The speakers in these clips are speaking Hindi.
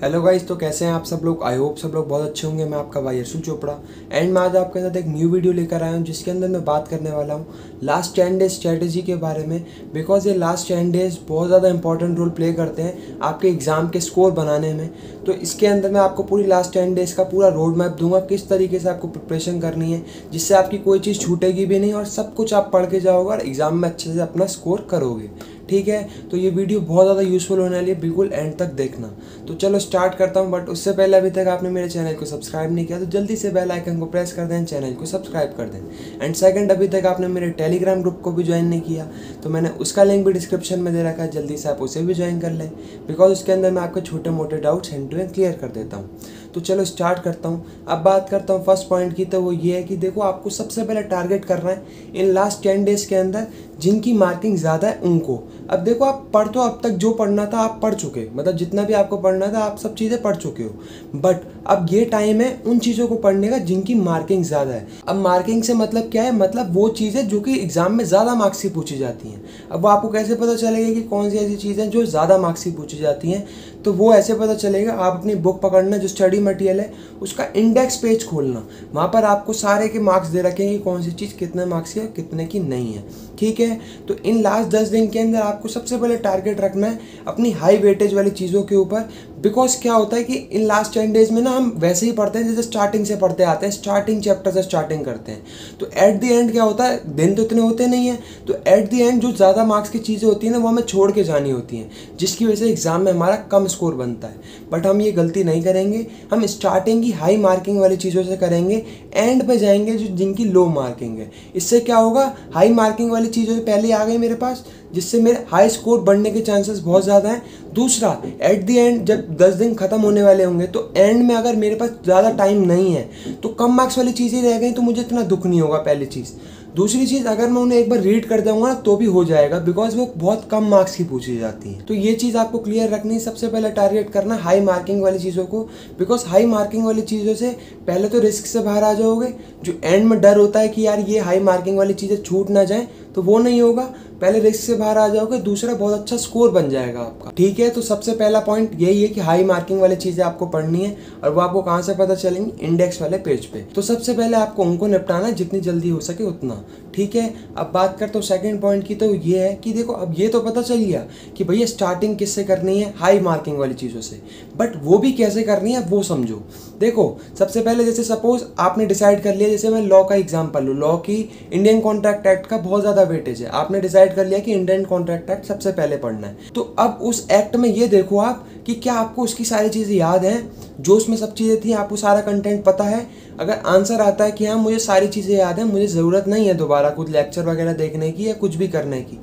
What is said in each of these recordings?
हेलो गाइस, तो कैसे हैं आप सब लोग। आई होप सब लोग बहुत अच्छे होंगे। मैं आपका भाई अर्शुल चोपड़ा एंड मैं आज आपके साथ एक न्यू वीडियो लेकर आया हूं जिसके अंदर मैं बात करने वाला हूं लास्ट 10 डेज स्ट्रेटेजी के बारे में। बिकॉज ये लास्ट 10 डेज बहुत ज़्यादा इंपॉर्टेंट रोल प्ले करते हैं आपके एग्ज़ाम के स्कोर बनाने में। तो इसके अंदर मैं आपको पूरी लास्ट 10 डेज़ का पूरा रोड मैप दूंगा, किस तरीके से आपको प्रिपरेशन करनी है जिससे आपकी कोई चीज़ छूटेगी भी नहीं और सब कुछ आप पढ़ के जाओगे और एग्ज़ाम में अच्छे से अपना स्कोर करोगे। ठीक है, तो ये वीडियो बहुत ज़्यादा यूज़फुल होने वाली है, बिल्कुल एंड तक देखना। तो चलो स्टार्ट करता हूँ, बट उससे पहले अभी तक आपने मेरे चैनल को सब्सक्राइब नहीं किया तो जल्दी से बेल आइकन को प्रेस कर दें, चैनल को सब्सक्राइब कर दें। एंड सेकंड, अभी तक आपने मेरे टेलीग्राम ग्रुप को भी ज्वाइन नहीं किया तो मैंने उसका लिंक भी डिस्क्रिप्शन में दे रखा है, जल्दी से आप उसे भी ज्वाइन कर लें। बिकॉज उसके अंदर मैं आपके छोटे मोटे doubts hand to hand clear कर देता हूँ। तो चलो स्टार्ट करता हूँ। अब बात करता हूँ फर्स्ट पॉइंट की, तो वो ये है कि देखो आपको सबसे पहले टारगेट करना है इन लास्ट 10 डेज़ के अंदर जिनकी मार्किंग ज़्यादा है उनको। अब देखो आप पढ़ तो अब तक जो पढ़ना था आप पढ़ चुके, मतलब जितना भी आपको पढ़ना था आप सब चीज़ें पढ़ चुके हो। बट अब ये टाइम है उन चीज़ों को पढ़ने का जिनकी मार्किंग ज़्यादा है। अब मार्किंग से मतलब क्या है, मतलब वो चीज़ें जो कि एग्ज़ाम में ज़्यादा मार्क्स की पूछी जाती हैं। अब वो आपको कैसे पता चलेगा कि कौन सी ऐसी चीज़ें जो ज़्यादा मार्क्स की पूछी जाती हैं, तो वो ऐसे पता चलेगा। आप अपनी बुक पकड़ना, जो स्टडी मटेरियल है उसका इंडेक्स पेज खोलना, वहाँ पर आपको सारे के मार्क्स दे रखे हैं कि कौन सी चीज़ कितने मार्क्स की है कितने की नहीं है। ठीक है, तो इन लास्ट 10 दिन के अंदर आपको सबसे पहले टारगेट रखना है अपनी हाई वेटेज वाली चीज़ों के ऊपर। बिकॉज क्या होता है कि इन लास्ट 10 डेज में ना हम वैसे ही पढ़ते हैं जैसे स्टार्टिंग से पढ़ते आते हैं, स्टार्टिंग चैप्टर से स्टार्टिंग करते हैं। तो एट द एंड क्या होता है, दिन तो इतने होते नहीं हैं, तो एट द एंड जो ज़्यादा मार्क्स की चीज़ें होती हैं ना वो हमें छोड़ के जानी होती हैं, जिसकी वजह से एग्ज़ाम में हमारा कम स्कोर बनता है। बट हम ये गलती नहीं करेंगे, हम स्टार्टिंग की हाई मार्किंग वाली चीज़ों से करेंगे, एंड पे जाएंगे जो जिनकी लो मार्किंग है। इससे क्या होगा, हाई मार्किंग वाली चीज़ें पहले आ गई मेरे पास, जिससे मेरे हाई स्कोर बढ़ने के चांसेस बहुत ज़्यादा हैं। दूसरा, एट द एंड जब 10 दिन खत्म होने वाले होंगे तो एंड में अगर मेरे पास ज़्यादा टाइम नहीं है तो कम मार्क्स वाली चीज़ें रह गई तो मुझे इतना दुख नहीं होगा, पहली चीज़। दूसरी चीज़, अगर मैं उन्हें एक बार रीड कर दूंगा ना तो भी हो जाएगा, बिकॉज वो बहुत कम मार्क्स की पूछी जाती है। तो ये चीज़ आपको क्लियर रखनी है। सबसे पहले टारगेट करना हाई मार्किंग वाली चीज़ों को, बिकॉज हाई मार्किंग वाली चीज़ों से पहले तो रिस्क से बाहर आ जाओगे। जो एंड में डर होता है कि यार ये हाई मार्किंग वाली चीज़ें छूट ना जाए, तो वो नहीं होगा, पहले रिस्क से बाहर आ जाओगे। दूसरा, बहुत अच्छा स्कोर बन जाएगा आपका। ठीक है, तो सबसे पहला पॉइंट यही है कि हाई मार्किंग वाली चीज़ें आपको पढ़नी है, और वो आपको कहाँ से पता चलेंगी, इंडेक्स वाले पेज पे। तो सबसे पहले आपको उनको निपटाना है जितनी जल्दी हो सके उतना। ठीक है, अब बात करता हूँ सेकंड पॉइंट की, तो ये है कि देखो अब ये तो पता चल गया कि भैया स्टार्टिंग किससे करनी है, हाई मार्किंग वाली चीज़ों से, बट वो भी कैसे करनी है वो समझो। देखो सबसे पहले जैसे सपोज आपने डिसाइड कर लिया, जैसे मैं लॉ का एग्जांपल लूँ, लॉ की इंडियन कॉन्ट्रैक्ट एक्ट का बहुत ज़्यादा वेटेज है, आपने डिसाइड कर लिया कि इंडियन कॉन्ट्रैक्ट एक्ट सबसे पहले पढ़ना है। तो अब उस एक्ट में ये देखो आप कि क्या आपको उसकी सारी चीज़ें याद हैं, जो उसमें सब चीज़ें थी आपको सारा कंटेंट पता है। अगर आंसर आता है कि हाँ मुझे सारी चीज़ें याद हैं, मुझे ज़रूरत नहीं है दोबारा कुछ लेक्चर वगैरह देखने की या कुछ भी करने की,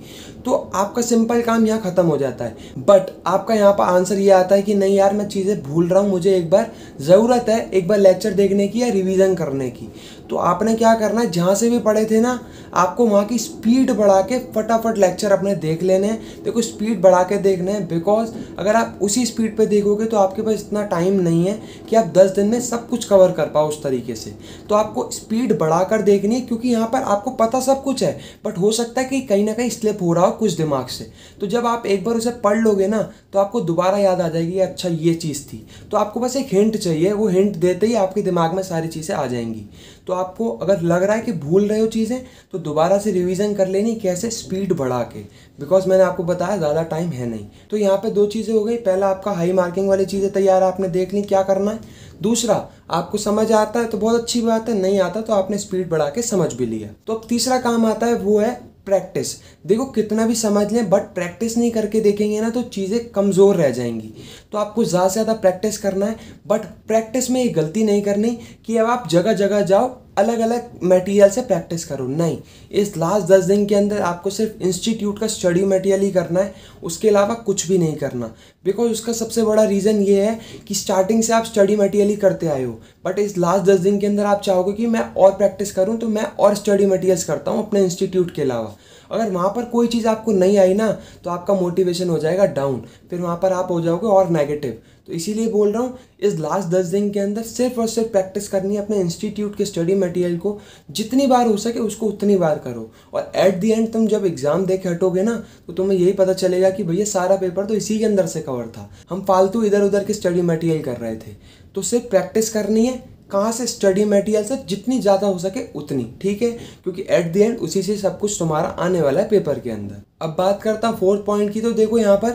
तो आपका सिंपल काम यहाँ ख़त्म हो जाता है। बट आपका यहाँ पर आंसर ये आता है कि नहीं यार मैं चीज़ें भूल रहा हूँ, मुझे एक बार ज़रूरत है एक बार लेक्चर देखने की या रिवीजन करने की। तो आपने क्या करना है, जहाँ से भी पढ़े थे ना आपको वहाँ की स्पीड बढ़ा के फटाफट लेक्चर अपने देख लेने हैं। देखो स्पीड बढ़ा के देखना है, बिकॉज अगर आप उसी स्पीड पे देखोगे तो आपके पास इतना टाइम नहीं है कि आप 10 दिन में सब कुछ कवर कर पाओ उस तरीके से। तो आपको स्पीड बढ़ाकर देखनी है, क्योंकि यहाँ पर आपको पता सब कुछ है, बट हो सकता है कि कहीं ना कहीं स्लिप हो रहा हो कुछ दिमाग से। तो जब आप एक बार उसे पढ़ लोगे ना तो आपको दोबारा याद आ जाएगी अच्छा ये चीज़ थी। तो आपको बस एक हिंट चाहिए, वो हिंट देते ही आपके दिमाग में सारी चीज़ें आ जाएंगी। तो आपको अगर लग रहा है कि भूल रहे हो चीज़ें तो दोबारा से रिवीजन कर लेनी, कैसे, स्पीड बढ़ा के, बिकॉज मैंने आपको बताया ज़्यादा टाइम है नहीं। तो यहाँ पे दो चीज़ें हो गई, पहला आपका हाई मार्किंग वाली चीज़ें तैयार आपने देख ली क्या करना है। दूसरा, आपको समझ आता है तो बहुत अच्छी बात है, नहीं आता तो आपने स्पीड बढ़ा के समझ भी लिया। तो अब तीसरा काम आता है, वो है प्रैक्टिस। देखो कितना भी समझ लें बट प्रैक्टिस नहीं करके देखेंगे ना तो चीज़ें कमज़ोर रह जाएंगी। तो आपको ज़्यादा से ज़्यादा प्रैक्टिस करना है, बट प्रैक्टिस में ये गलती नहीं करनी कि अब आप जगह जगह जाओ अलग अलग मटेरियल से प्रैक्टिस करो। नहीं, इस लास्ट 10 दिन के अंदर आपको सिर्फ इंस्टीट्यूट का स्टडी मटेरियल ही करना है, उसके अलावा कुछ भी नहीं करना। बिकॉज उसका सबसे बड़ा रीज़न ये है कि स्टार्टिंग से आप स्टडी मटेरियल ही करते आए हो, बट इस लास्ट 10 दिन के अंदर आप चाहोगे कि मैं और प्रैक्टिस करूं, तो मैं और स्टडी मटेरियल्स करता हूं अपने इंस्टीट्यूट के अलावा। अगर वहाँ पर कोई चीज़ आपको नहीं आई ना तो आपका मोटिवेशन हो जाएगा डाउन, फिर वहाँ पर आप हो जाओगे और नेगेटिव। तो इसीलिए बोल रहा हूँ इस लास्ट 10 दिन के अंदर सिर्फ और सिर्फ प्रैक्टिस करनी है अपने इंस्टीट्यूट के स्टडी मटेरियल को, जितनी बार हो सके उसको उतनी बार करो। और एट द एंड तुम जब एग्जाम दे के हटोगे ना तो तुम्हें यही पता चलेगा कि भैया सारा पेपर तो इसी के अंदर से कवर था, हम फालतू इधर उधर के स्टडी मटेरियल कर रहे थे। तो सिर्फ प्रैक्टिस करनी है, कहाँ से, स्टडी मटेरियल से जितनी ज़्यादा हो सके उतनी, ठीक है, क्योंकि एट द एंड उसी से सब कुछ तुम्हारा आने वाला है पेपर के अंदर। अब बात करता हूँ 4th पॉइंट की। तो देखो यहाँ पर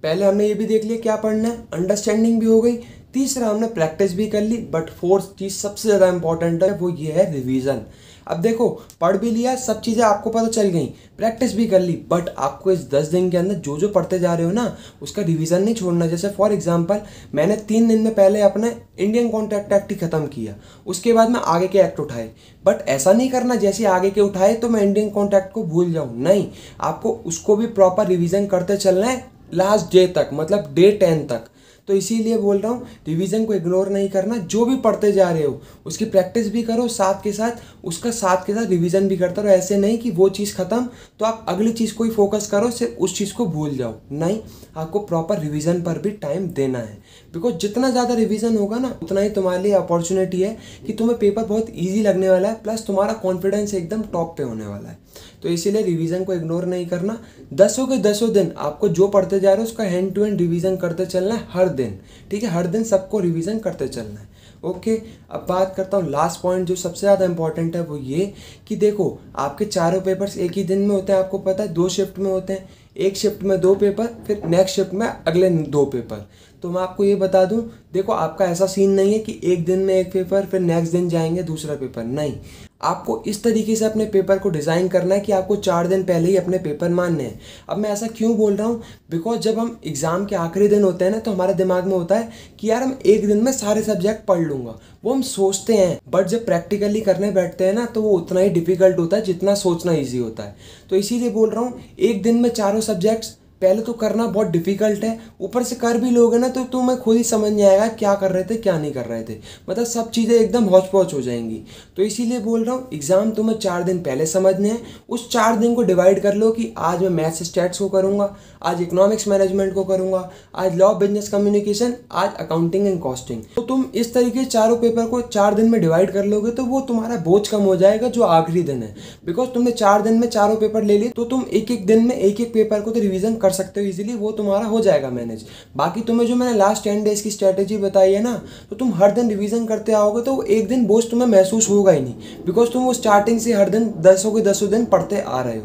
पहले हमने ये भी देख लिया क्या पढ़ना है, अंडरस्टैंडिंग भी हो गई, तीसरा हमने प्रैक्टिस भी कर ली, बट 4th चीज़ सबसे ज़्यादा इंपॉर्टेंट है, वो ये है रिवीजन। अब देखो पढ़ भी लिया, सब चीज़ें आपको पता चल गई, प्रैक्टिस भी कर ली, बट आपको इस 10 दिन के अंदर जो जो पढ़ते जा रहे हो ना उसका रिवीजन नहीं छोड़ना। जैसे फॉर एग्जांपल मैंने 3 दिन में पहले अपने इंडियन कॉन्ट्रैक्ट एक्ट ही खत्म किया, उसके बाद मैं आगे के एक्ट उठाए, बट ऐसा नहीं करना जैसे आगे के उठाए तो मैं इंडियन कॉन्ट्रैक्ट को भूल जाऊँ, नहीं, आपको उसको भी प्रॉपर रिवीजन करते चलना है लास्ट डे तक, मतलब डे 10 तक। तो इसीलिए बोल रहा हूँ रिवीजन को इग्नोर नहीं करना, जो भी पढ़ते जा रहे हो उसकी प्रैक्टिस भी करो, साथ के साथ उसका साथ के साथ रिवीजन भी करते रहो। ऐसे नहीं कि वो चीज़ खत्म तो आप अगली चीज़ को ही फोकस करो, सिर्फ उस चीज़ को भूल जाओ, नहीं, आपको प्रॉपर रिवीजन पर भी टाइम देना है। बिकॉज जितना ज़्यादा रिवीजन होगा ना उतना ही तुम्हारे लिए अपॉर्चुनिटी है कि तुम्हें पेपर बहुत ईजी लगने वाला है, प्लस तुम्हारा कॉन्फिडेंस एकदम टॉप पे होने वाला है। तो इसीलिए रिवीजन को इग्नोर नहीं करना, 10 के 10 दिन आपको जो पढ़ते जा रहे हो उसका हैंड टू हैंड रिवीजन करते चलना है हर दिन, ठीक है, हर दिन सबको रिवीजन करते चलना है। ओके, अब बात करता हूँ लास्ट पॉइंट जो सबसे ज़्यादा इंपॉर्टेंट है, वो ये कि देखो आपके चारों पेपर्स एक ही दिन में होते हैं, आपको पता है 2 शिफ्ट में होते हैं, एक शिफ्ट में 2 पेपर, फिर नेक्स्ट शिफ्ट में अगले 2 पेपर। तो मैं आपको ये बता दूं, देखो आपका ऐसा सीन नहीं है कि एक दिन में एक पेपर फिर नेक्स्ट दिन जाएंगे दूसरा पेपर, नहीं, आपको इस तरीके से अपने पेपर को डिज़ाइन करना है कि आपको 4 दिन पहले ही अपने पेपर मानने हैं। अब मैं ऐसा क्यों बोल रहा हूँ, बिकॉज जब हम एग्ज़ाम के आखिरी दिन होते हैं ना तो हमारे दिमाग में होता है कि यार हम एक दिन में सारे सब्जेक्ट पढ़ लूँगा, वो हम सोचते हैं, बट जब प्रैक्टिकली करने बैठते हैं ना तो वो उतना ही डिफिकल्ट होता है जितना सोचना ईजी होता है। तो इसीलिए बोल रहा हूँ एक दिन में चारों सब्जेक्ट्स पहले तो करना बहुत डिफिकल्ट है, ऊपर से कर भी लोगे ना तो तुम्हें खुद ही समझ नहीं आएगा क्या कर रहे थे क्या नहीं कर रहे थे, मतलब सब चीज़ें एकदम हौच पौच हो जाएंगी। तो इसीलिए बोल रहा हूँ एग्ज़ाम तुम्हें 4 दिन पहले समझने हैं, उस 4 दिन को डिवाइड कर लो कि आज मैं मैथ्स स्टैट्स को करूँगा, आज इकोनॉमिक्स मैनेजमेंट को करूँगा, आज लॉ बिजनेस कम्युनिकेशन, आज अकाउंटिंग एंड कॉस्टिंग। तो तुम इस तरीके चारों पेपर को 4 दिन में डिवाइड कर लोगे तो वो तुम्हारा बोझ कम हो जाएगा जो आखिरी दिन है। बिकॉज तुमने 4 दिन में चारों पेपर ले लिए तो तुम एक एक दिन में एक एक पेपर को तो रिवीजन कर सकते हो इजीली, वो तुम्हारा हो जाएगा मैनेज। बाकी तुम्हें जो मैंने लास्ट 10 डेज की स्ट्रेटेजी बताई है ना, तो तुम हर दिन रिवीजन करते आओगे तो एक दिन बोझ तुम्हें महसूस होगा ही नहीं, बिकॉज तुम वो स्टार्टिंग से हर दिन 10 के 10 दिन पढ़ते आ रहे हो।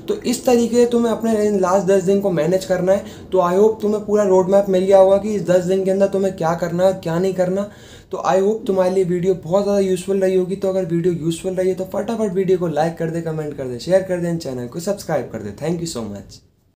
तो इस तरीके से तुम्हें अपने लास्ट 10 दिन को मैनेज करना है। तो आई होप तुम्हें पूरा रोड मैप मिल गया होगा कि इस 10 दिन के अंदर तुम्हें क्या करना है क्या नहीं करना। तो आई होप तुम्हारे लिए वीडियो बहुत ज़्यादा यूजफुल रही होगी। तो अगर वीडियो यूजफुल रही है तो फटाफट वीडियो को लाइक कर दे, कमेंट कर दे, शेयर कर दे, चैनल को सब्सक्राइब कर दे। Thank you so much.